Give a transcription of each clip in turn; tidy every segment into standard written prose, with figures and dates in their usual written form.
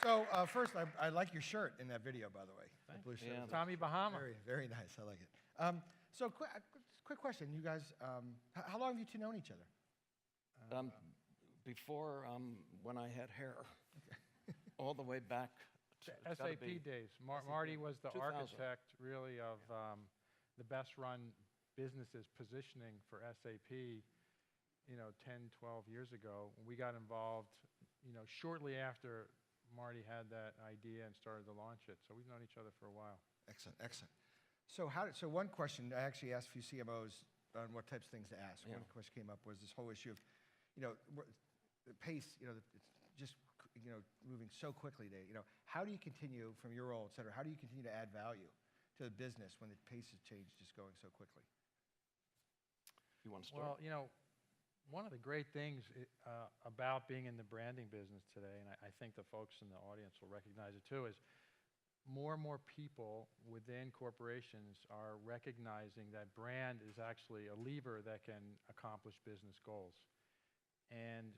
So first, I like your shirt in that video, by the way. The blue shirt. Yeah, Tommy Bahama. Very, very nice. I like it. So quick question. You guys, how long have you two known each other? Before, when I had hair, all the way back to it's gotta be SAP days. Marty was the 2000. architect, really, of the best-run businesses positioning for SAP, 10, 12 years ago. We got involved, shortly after Marty had that idea and started to launch it. So we've known each other for a while. Excellent, excellent. So one question I actually asked a few CMOs on what types of things to ask. Yeah. One question came up was this whole issue of, the pace, it's just, moving so quickly today. How do you continue from your role, et cetera, how do you continue to add value to the business when the pace has changed just going so quickly? You want to start? Well, one of the great things about being in the branding business today, and I think the folks in the audience will recognize it too, is more and more people within corporations are recognizing that brand is actually a lever that can accomplish business goals. And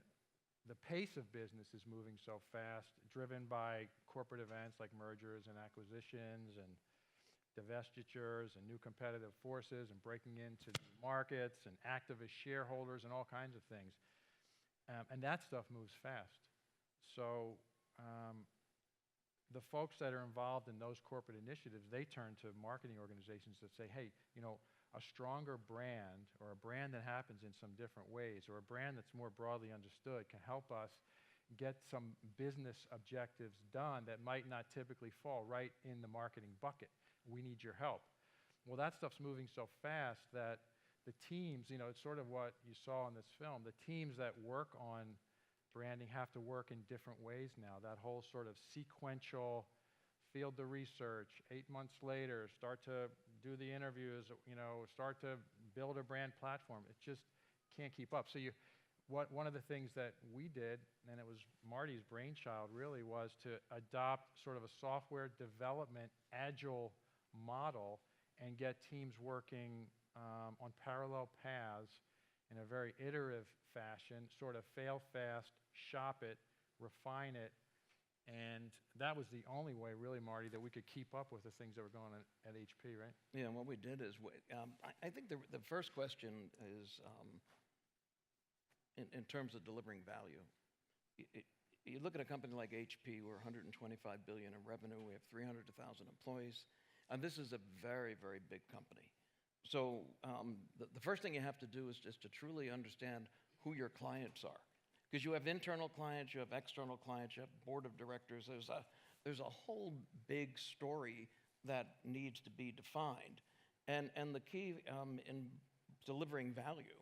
the pace of business is moving so fast, driven by corporate events like mergers and acquisitions and divestitures and new competitive forces and breaking into new markets and activist shareholders and all kinds of things. And that stuff moves fast. So the folks that are involved in those corporate initiatives, they turn to marketing organizations that say, hey, a stronger brand or a brand that happens in some different ways or a brand that's more broadly understood can help us get some business objectives done that might not typically fall right in the marketing bucket. We need your help. Well, that stuff's moving so fast that the teams, it's sort of what you saw in this film, the teams that work on branding have to work in different ways now. That whole sort of sequential field the research, 8 months later, start to do the interviews, start to build a brand platform. It just can't keep up. So one of the things that we did, and it was Marty's brainchild really, was to adopt sort of a software development agile model and get teams working on parallel paths in a very iterative fashion, sort of fail fast, shop it, refine it. And that was the only way, really, Marty, that we could keep up with the things that were going on at HP, right? Yeah, and what we did is, I think the first question is, in terms of delivering value. You look at a company like HP, we're $125 billion in revenue, we have 300,000 employees, and this is a very, very big company. So the first thing you have to do is just to truly understand who your clients are. Because you have internal clients, you have external clients, you have board of directors. There's a whole big story that needs to be defined. And the key in delivering value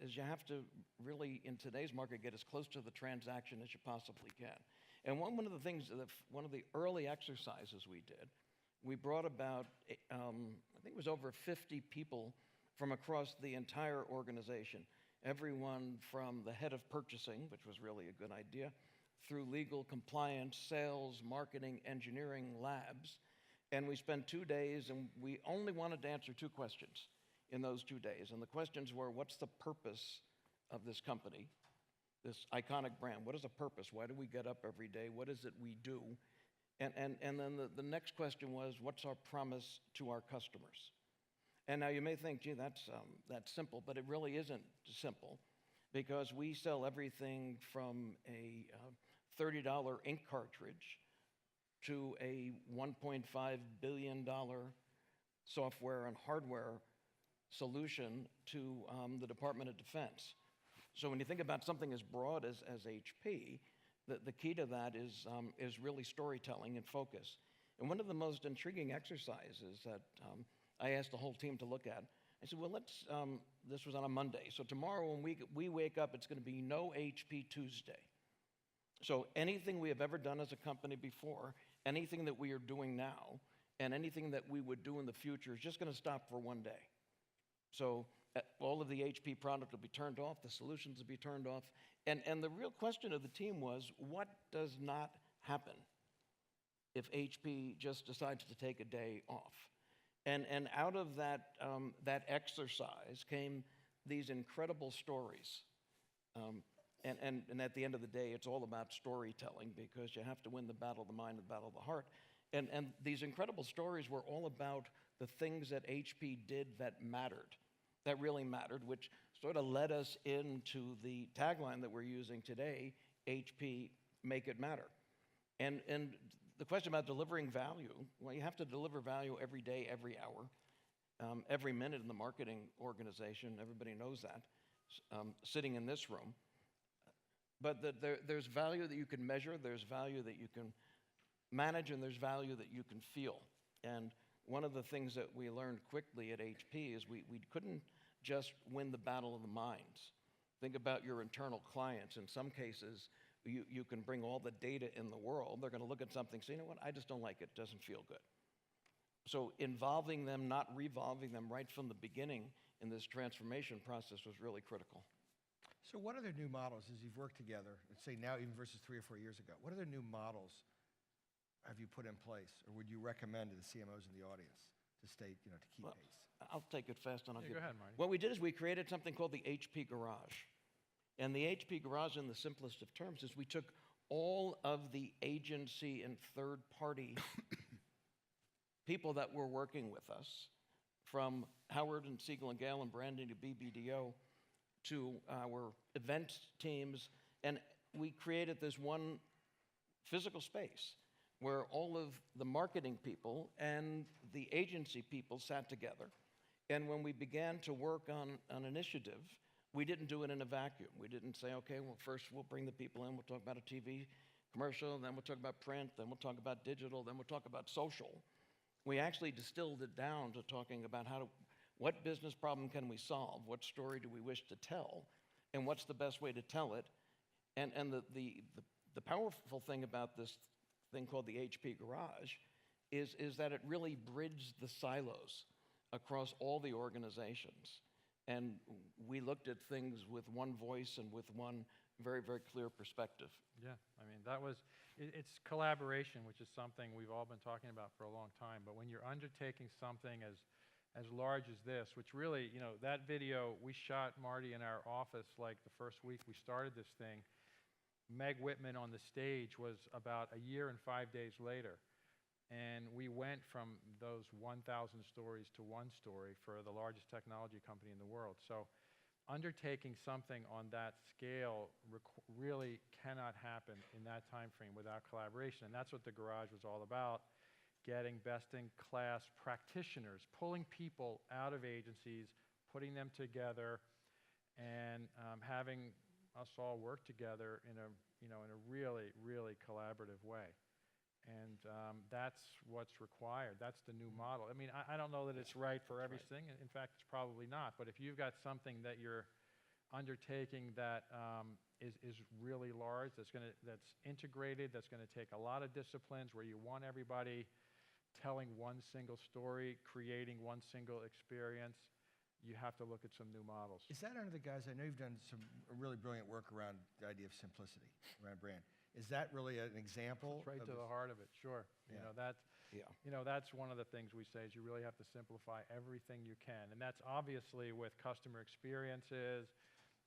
is you have to really, in today's market, get as close to the transaction as you possibly can. And one of the things, one of the early exercises we did, we brought about, I think it was over 50 people from across the entire organization. Everyone from the head of purchasing, which was really a good idea, through legal, compliance, sales, marketing, engineering, labs. And we spent 2 days, and we only wanted to answer 2 questions in those 2 days. And the questions were, what's the purpose of this company, this iconic brand? What is the purpose? Why do we get up every day? What is it we do? And then the next question was, what's our promise to our customers? And now you may think, gee, that's simple, but it really isn't simple, because we sell everything from a $30 ink cartridge to a $1.5 billion software and hardware solution to the Department of Defense. So when you think about something as broad as HP, the key to that is really storytelling and focus. And one of the most intriguing exercises that I asked the whole team to look at, I said, well, this was on a Monday. So tomorrow when we wake up, it's going to be no HP Tuesday. So anything we have ever done as a company before, anything that we are doing now, and anything that we would do in the future is just going to stop for one day. So all of the HP product will be turned off, the solutions will be turned off. And the real question of the team was, what does not happen if HP just decides to take a day off? And out of that exercise came these incredible stories. And at the end of the day, it's all about storytelling, because you have to win the battle of the mind, the battle of the heart. And these incredible stories were all about the things that HP did that mattered, that really mattered, which sort of led us into the tagline that we're using today, HP, make it matter. And the question about delivering value, well, you have to deliver value every day, every hour, every minute in the marketing organization. Everybody knows that, sitting in this room. But there's value that you can measure, there's value that you can manage, and there's value that you can feel. And one of the things that we learned quickly at HP is we couldn't just win the battle of the minds. Think about your internal clients. In some cases, you can bring all the data in the world. They're going to look at something, say, you know what, I just don't like it, doesn't feel good. So involving them, not revolving them right from the beginning in this transformation process was really critical. So what other new models, as you've worked together, let's say now even versus 3 or 4 years ago, what other new models have you put in place, or would you recommend to the CMOs in the audience to stay, to keep pace? I'll take it fast and I'll Yeah, go ahead, Marty. What we did is we created something called the HP Garage. And the HP Garage, in the simplest of terms, is we took all of the agency and third-party people that were working with us, from Howard and Siegel and Gale and branding to BBDO, to our event teams, and we created this one physical space where all of the marketing people and the agency people sat together. And when we began to work on an initiative, we didn't do it in a vacuum. We didn't say, okay, well, first we'll bring the people in, we'll talk about a TV commercial, then we'll talk about print, then we'll talk about digital, then we'll talk about social. We actually distilled it down to talking about what business problem can we solve? What story do we wish to tell? And what's the best way to tell it? And the powerful thing about this thing called the HP Garage is that it really bridged the silos across all the organizations. And we looked at things with one voice and with one very, very clear perspective. Yeah, I mean, it's collaboration, which is something we've all been talking about for a long time. But when you're undertaking something as large as this, which really, that video we shot, Marty, in our office like the first week we started this thing. Meg Whitman on the stage was about a year and 5 days later. And we went from those 1,000 stories to one story for the largest technology company in the world. So undertaking something on that scale really cannot happen in that time frame without collaboration. And that's what the Garage was all about, getting best-in-class practitioners, pulling people out of agencies, putting them together, and having us all work together in a really, really collaborative way. And that's what's required. That's the new model. I mean, I don't know that it's right for everything. In fact, it's probably not. But if you've got something that you're undertaking that is really large, that's integrated, that's going to take a lot of disciplines, where you want everybody telling one single story, creating one single experience, you have to look at some new models. Is that under the guise, I know you've done some really brilliant work around the idea of simplicity around brand. Is that really an example? It's right to the heart of it, sure. Yeah. That's one of the things we say is you really have to simplify everything you can. And that's obviously with customer experiences,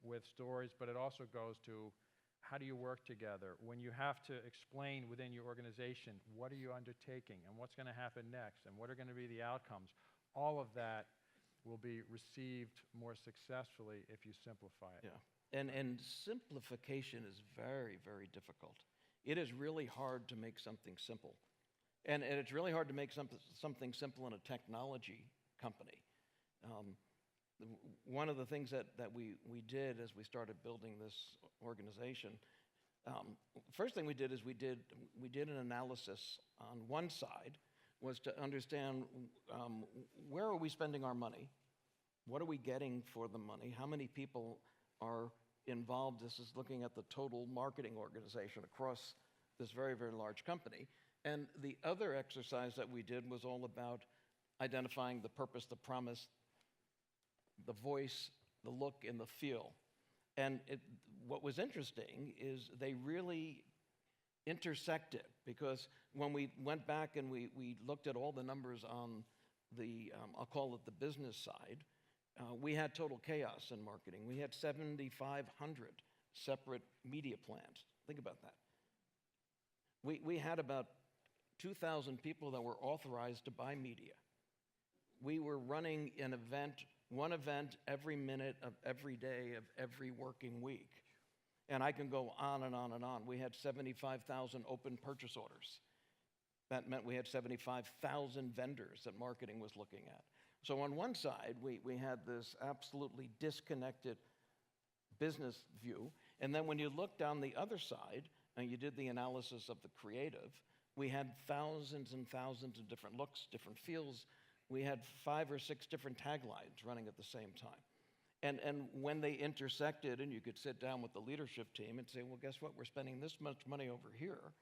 with stories, but it also goes to how do you work together? When you have to explain within your organization, what are you undertaking and what's going to happen next and what are going to be the outcomes? All of that will be received more successfully if you simplify it. Yeah. And simplification is very, very difficult. It is really hard to make something simple. And it's really hard to make something simple in a technology company. One of the things that we did as we started building this organization, first thing we did is we did an analysis on one side, was to understand where are we spending our money? What are we getting for the money? How many people are involved? This is looking at the total marketing organization across this very, very large company. And the other exercise that we did was all about identifying the purpose, the promise, the voice, the look, and the feel. And what was interesting is they really intersected, because when we went back and we looked at all the numbers on the, I'll call it the business side, we had total chaos in marketing. We had 7,500 separate media plans. Think about that. We had about 2,000 people that were authorized to buy media. We were running one event every minute of every day of every working week. And I can go on and on and on. We had 75,000 open purchase orders. That meant we had 75,000 vendors that marketing was looking at. So on one side, we had this absolutely disconnected business view. And then when you look down the other side, and you did the analysis of the creative, we had thousands and thousands of different looks, different feels. We had 5 or 6 different taglines running at the same time. And when they intersected, and you could sit down with the leadership team and say, well, guess what? We're spending this much money over here.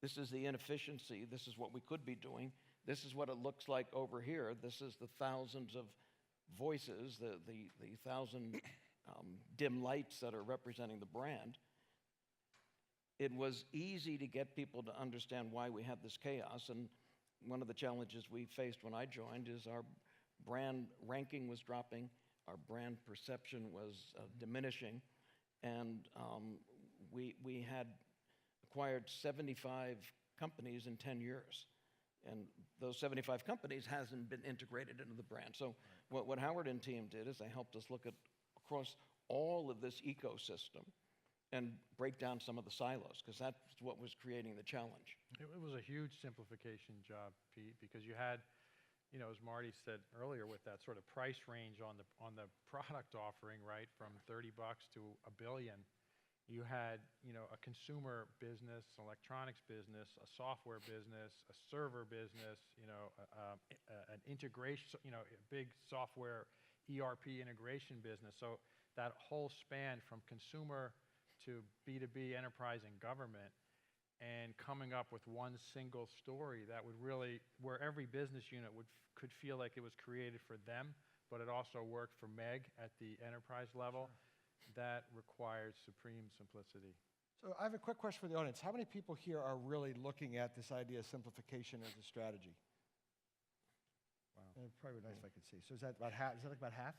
This is the inefficiency. This is what we could be doing. This is what it looks like over here. This is the thousands of voices, the 1,000 dim lights that are representing the brand. It was easy to get people to understand why we had this chaos. And one of the challenges we faced when I joined is our brand ranking was dropping. Our brand perception was diminishing. And we had acquired 75 companies in 10 years. And those 75 companies hasn't been integrated into the brand. So what Howard and team did is they helped us look at across all of this ecosystem and break down some of the silos, because that's what was creating the challenge. It was a huge simplification job, Pete, because you had, you know, as Marty said earlier, with that sort of price range on the product offering, right, from $30 to $1 billion. You had, you know, a consumer business, electronics business, a software business, a server business, you know, an integration, you know, a big software ERP integration business. So that whole span from consumer to B2B, enterprise, and government, and coming up with one single story that would really, where every business unit could feel like it was created for them, but it also worked for Meg at the enterprise level. Sure. That requires supreme simplicity. So I have a quick question for the audience. How many people here are really looking at this idea of simplification as a strategy? Wow. Probably nice if I could see. So is that about half? Is that like about half?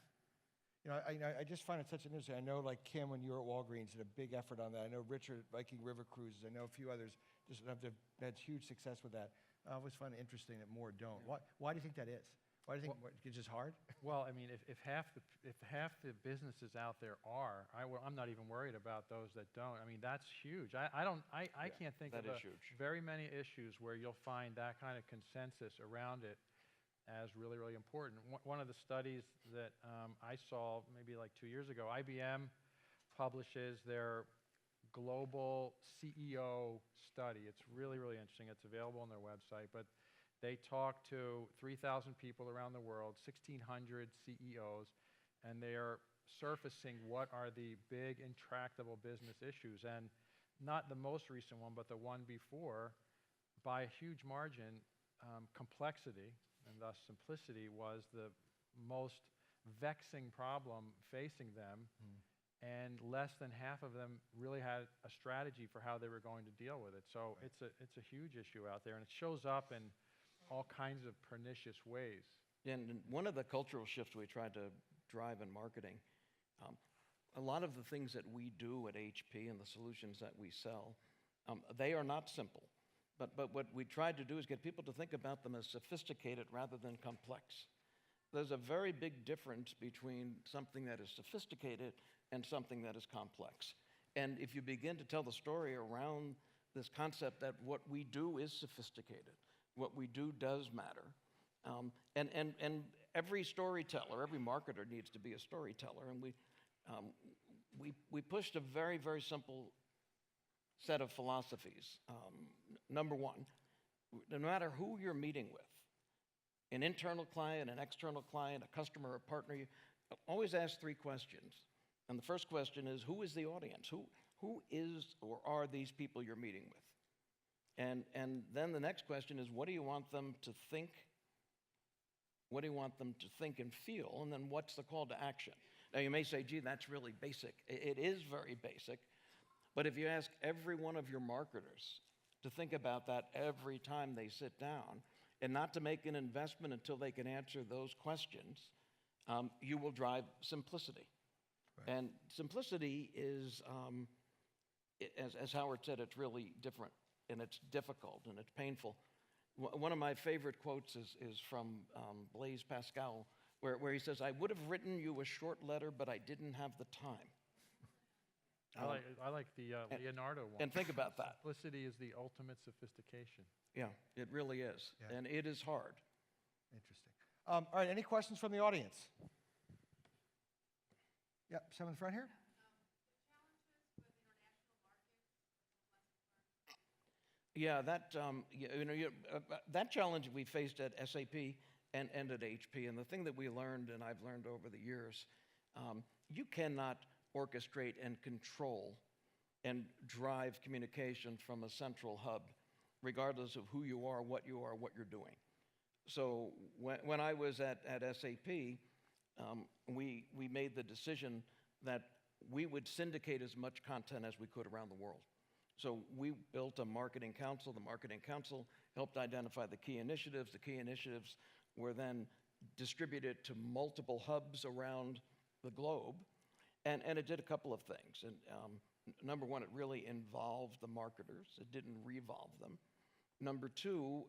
You know, I just find it such an interesting. I know, like Kim, when you were at Walgreens, did a big effort on that. I know Richard at Viking River Cruises. I know a few others just have had huge success with that. I always find it interesting that more don't. Yeah. Why do you think that is? Why do you think it's just hard? Well, I mean, if half the businesses out there are, I'm not even worried about those that don't. I mean, that's huge. I can't think of very many issues where you'll find that kind of consensus around it as really, really important. One of the studies that I saw maybe like 2 years ago, IBM publishes their global CEO study. It's really, really interesting. It's available on their website, but they talk to 3,000 people around the world, 1,600 CEOs, and they are surfacing what are the big intractable business issues. And not the most recent one, but the one before, by a huge margin, complexity, and thus simplicity, was the most vexing problem facing them. And less than half of them really had a strategy for how they were going to deal with it. So it's a huge issue out there, and it shows up in all kinds of pernicious ways. And one of the cultural shifts we tried to drive in marketing, a lot of the things that we do at HP and the solutions that we sell, they are not simple. But what we tried to do is get people to think about them as sophisticated rather than complex. There's a very big difference between something that is sophisticated and something that is complex. And if you begin to tell the story around this concept that what we do is sophisticated, what we do does matter. And every storyteller, every marketer needs to be a storyteller. And we pushed a very, very simple set of philosophies. Number one, no matter who you're meeting with, an internal client, an external client, a customer, a partner, you always ask 3 questions. And the first question is, who is the audience? Who is or are these people you're meeting with? And then the next question is, what do you want them to think? What do you want them to think and feel? And then what's the call to action? Now you may say, gee, that's really basic. It is very basic. But if you ask every one of your marketers to think about that every time they sit down, and not to make an investment until they can answer those questions, you will drive simplicity. Right. And simplicity is, as Howard said, it's really different, and it's difficult, and it's painful. One of my favorite quotes is from Blaise Pascal, where he says, "I would have written you a short letter, but I didn't have the time." I like the Leonardo one. And think about that. Simplicity is the ultimate sophistication. Yeah, it really is. Yeah. And it is hard. Interesting. All right, any questions from the audience? Yep, someone in the front here? Yeah, that challenge we faced at SAP and at HP, and the thing that we learned, and I've learned over the years, you cannot orchestrate and control and drive communication from a central hub, regardless of who you are, what you're doing. So when I was at SAP, we made the decision that we would syndicate as much content as we could around the world. So we built a marketing council. The marketing council helped identify the key initiatives. The key initiatives were then distributed to multiple hubs around the globe. And it did a couple of things. And number one, it really involved the marketers. It didn't revolve them. Number two,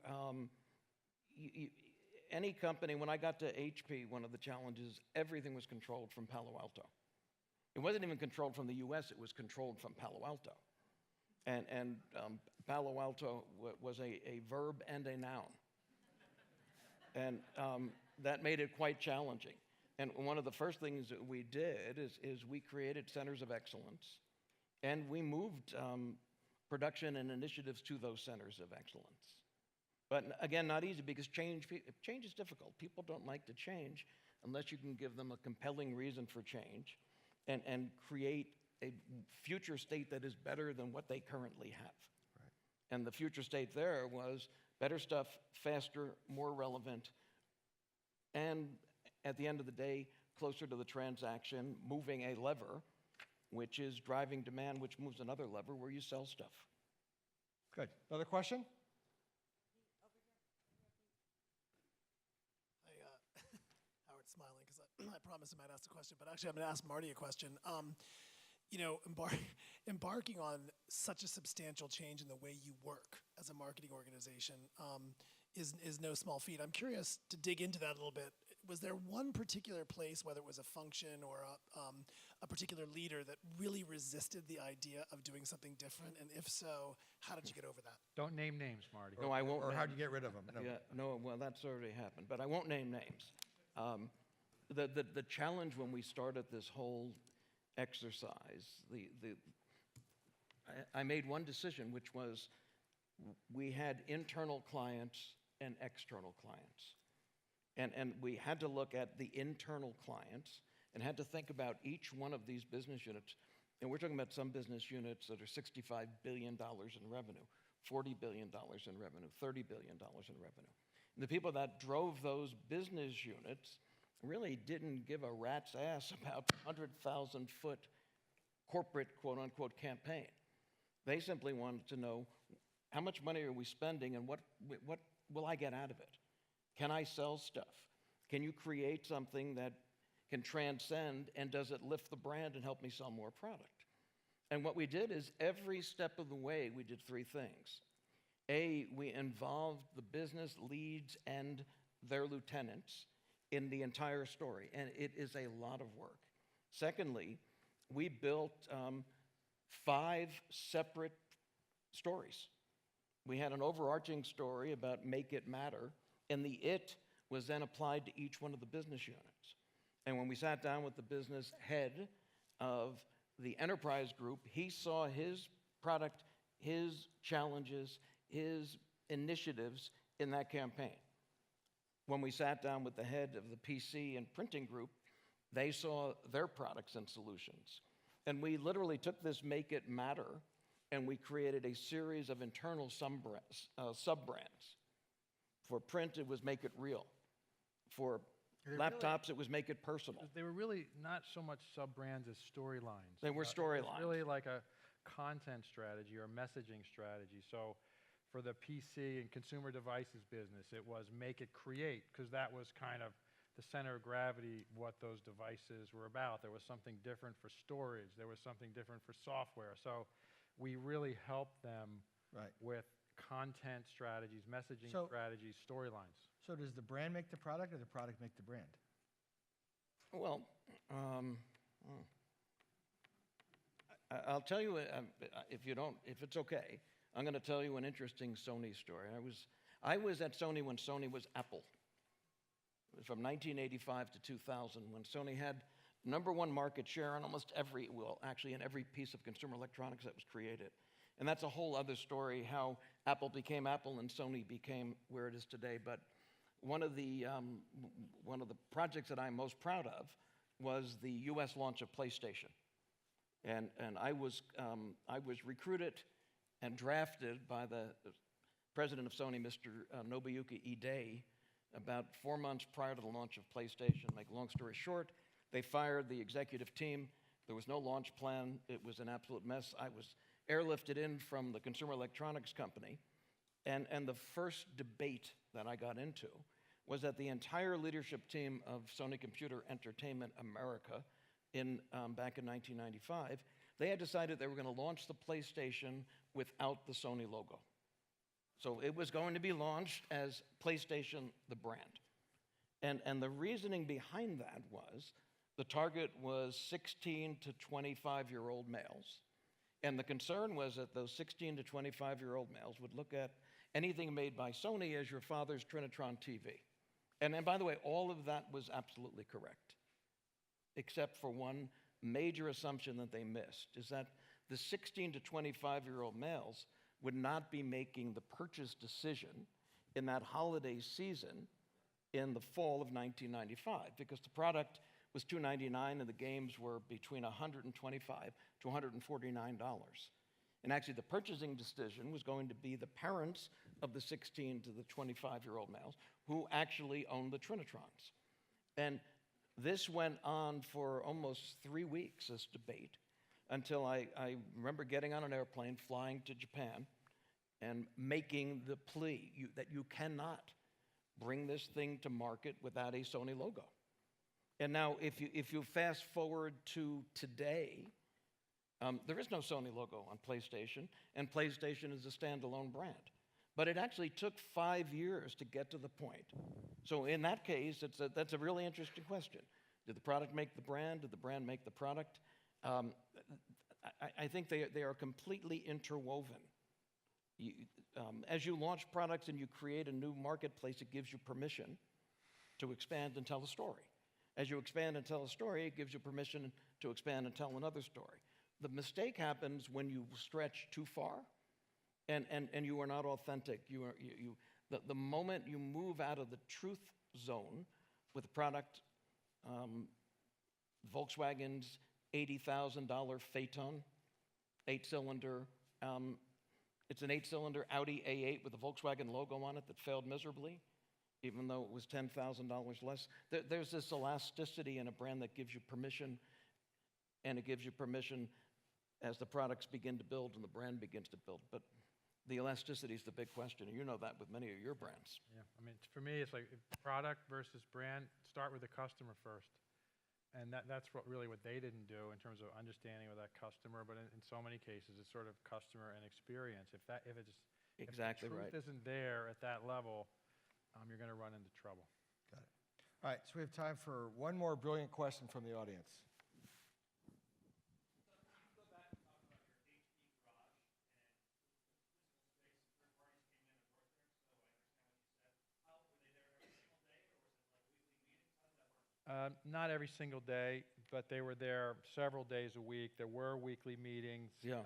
any company, when I got to HP, one of the challenges, everything was controlled from Palo Alto. It wasn't even controlled from the US, it was controlled from Palo Alto. And Palo Alto was a verb and a noun. And that made it quite challenging. And one of the first things that we did is we created centers of excellence, and we moved production and initiatives to those centers of excellence. But again, not easy, because change is difficult. People don't like to change unless you can give them a compelling reason for change and create a future state that is better than what they currently have. Right. And the future state there was better stuff, faster, more relevant, and at the end of the day, closer to the transaction, moving a lever, which is driving demand, which moves another lever where you sell stuff. Good. Another question? Howard's smiling because I promised I might ask a question, but actually I'm going to ask Marty a question. Embarking on such a substantial change in the way you work as a marketing organization is no small feat. I'm curious to dig into that a little bit. Was there one particular place, whether it was a function or a particular leader, that really resisted the idea of doing something different? And if so, how did you get over that? Don't name names, Marty. No, I won't. Or how'd you get rid of them? No. Yeah, no, well, that's already happened, but I won't name names. The challenge when we started this whole exercise, I made one decision, which was we had internal clients and external clients. And we had to look at the internal clients and had to think about each one of these business units. And we're talking about some business units that are $65 billion in revenue, $40 billion in revenue, $30 billion in revenue. And the people that drove those business units really didn't give a rat's ass about 100,000-foot corporate, quote-unquote, campaign. They simply wanted to know, how much money are we spending and what will I get out of it? Can I sell stuff? Can you create something that can transcend, and does it lift the brand and help me sell more product? And what we did is every step of the way, we did three things. A, we involved the business leads and their lieutenants in the entire story, and it is a lot of work. Secondly, we built 5 separate stories. We had an overarching story about make it matter, and the it was then applied to each one of the business units. And when we sat down with the business head of the enterprise group, he saw his product, his challenges, his initiatives in that campaign. When we sat down with the head of the PC and printing group, they saw their products and solutions. And we literally took this make it matter, and we created a series of internal sub-brands. For print, it was make it real. For laptops, it was make it personal. They were really not so much sub-brands as storylines. They were storylines. It's really like a content strategy or a messaging strategy. So for the PC and consumer devices business, it was make it create, because that was kind of the center of gravity, what those devices were about. There was something different for storage. There was something different for software. So we really helped them Right. with content strategies, messaging So- strategies, storylines. So does the brand make the product or the product make the brand? Well, I'll tell you, if it's okay, I'm going to tell you an interesting Sony story. I was at Sony when Sony was Apple. It was from 1985 to 2000, when Sony had #1 market share on almost actually in every piece of consumer electronics that was created. And that's a whole other story, how Apple became Apple and Sony became where it is today. But one of the projects that I'm most proud of was the U.S. launch of PlayStation. And I was recruited and drafted by the president of Sony, Mr. Nobuyuki Ide, about 4 months prior to the launch of PlayStation. Make a long story short, they fired the executive team. There was no launch plan. It was an absolute mess. I was airlifted in from the consumer electronics company, and the first debate that I got into was that the entire leadership team of Sony Computer Entertainment America back in 1995, they had decided they were going to launch the PlayStation without the Sony logo. So it was going to be launched as PlayStation, the brand. And the reasoning behind that was the target was 16 to 25-year-old males. And the concern was that those 16 to 25-year-old males would look at anything made by Sony as your father's Trinitron TV. And by the way, all of that was absolutely correct, except for one major assumption that they missed, is that the 16 to 25-year-old males would not be making the purchase decision in that holiday season in the fall of 1995, because the product was $299 and the games were between $125 to $149. And actually the purchasing decision was going to be the parents of the 16 to the 25-year-old males who actually owned the Trinitrons. And this went on for almost 3 weeks, this debate, until I remember getting on an airplane, flying to Japan, and making the plea that you cannot bring this thing to market without a Sony logo. And now, if you fast forward to today, there is no Sony logo on PlayStation, and PlayStation is a standalone brand. But it actually took 5 years to get to the point. So in that case, that's a really interesting question. Did the product make the brand? Did the brand make the product? I think they are completely interwoven. As you launch products and you create a new marketplace, it gives you permission to expand and tell a story. As you expand and tell a story, it gives you permission to expand and tell another story. The mistake happens when you stretch too far and you are not authentic. The moment you move out of the truth zone with a product, Volkswagen's $80,000 Phaeton, 8-cylinder, it's an 8-cylinder Audi A8 with a Volkswagen logo on it that failed miserably, even though it was $10,000 less. There's this elasticity in a brand that gives you permission, and it gives you permission as the products begin to build and the brand begins to build. But the elasticity is the big question, and you know that with many of your brands. Yeah, I mean, for me, it's like product versus brand. Start with the customer first. And that's what they didn't do in terms of understanding with that customer. But in so many cases, it's sort of customer and experience. If the truth isn't there at that level, you're going to run into trouble. Got it. All right, so we have time for one more brilliant question from the audience. Not every single day, but they were there several days a week. There were weekly meetings. Yeah.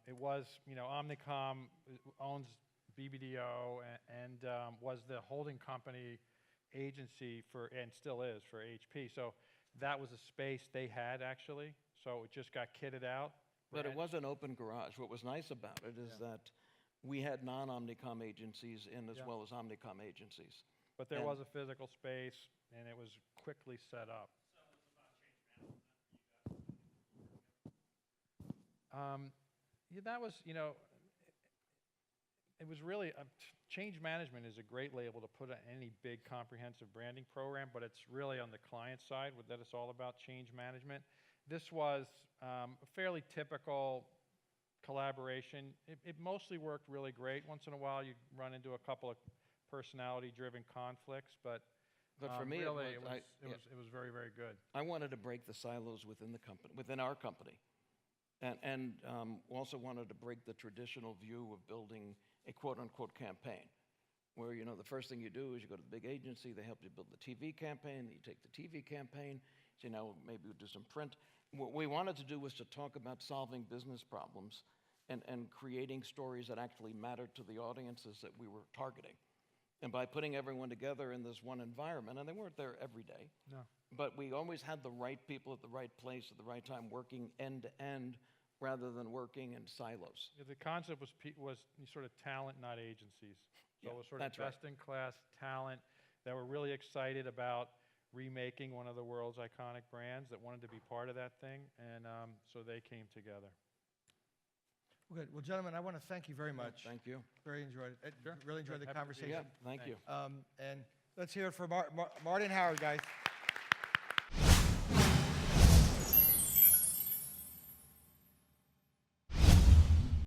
It was, Omnicom owns BBDO and was the holding company agency and still is for HP. So that was a space they had actually. So it just got kitted out. But it was an open garage. What was nice about it is that we had non-Omnicom agencies in as well as Omnicom agencies. But there was a physical space, and it was quickly set up. Yeah, that was, it was really, change management is a great label to put on any big comprehensive branding program, but it's really on the client side that it's all about change management. This was a fairly typical collaboration. It mostly worked really great. Once in a while, you run into a couple of personality-driven conflicts, but for me, really, it was very, very good. I wanted to break the silos within the company, within our company, and also wanted to break the traditional view of building a quote-unquote campaign, where the first thing you do is you go to the big agency, they help you build the TV campaign, you take the TV campaign, say now maybe we'll do some print. What we wanted to do was to talk about solving business problems and creating stories that actually mattered to the audiences that we were targeting. And by putting everyone together in this one environment, and they weren't there every day, No. but we always had the right people at the right place at the right time, working end to end rather than working in silos. Yeah, the concept was sort of talent, not agencies. So Yeah, it was sort of that's right. best-in-class talent that were really excited about remaking one of the world's iconic brands, that wanted to be part of that thing, and so they came together. Well, good. Well, gentlemen, I want to thank you very much. Thank you. Very enjoyed it. Sure. Really enjoyed the Happy to be conversation. Yeah, thank you. And let's hear it for Marty and Howard, guys.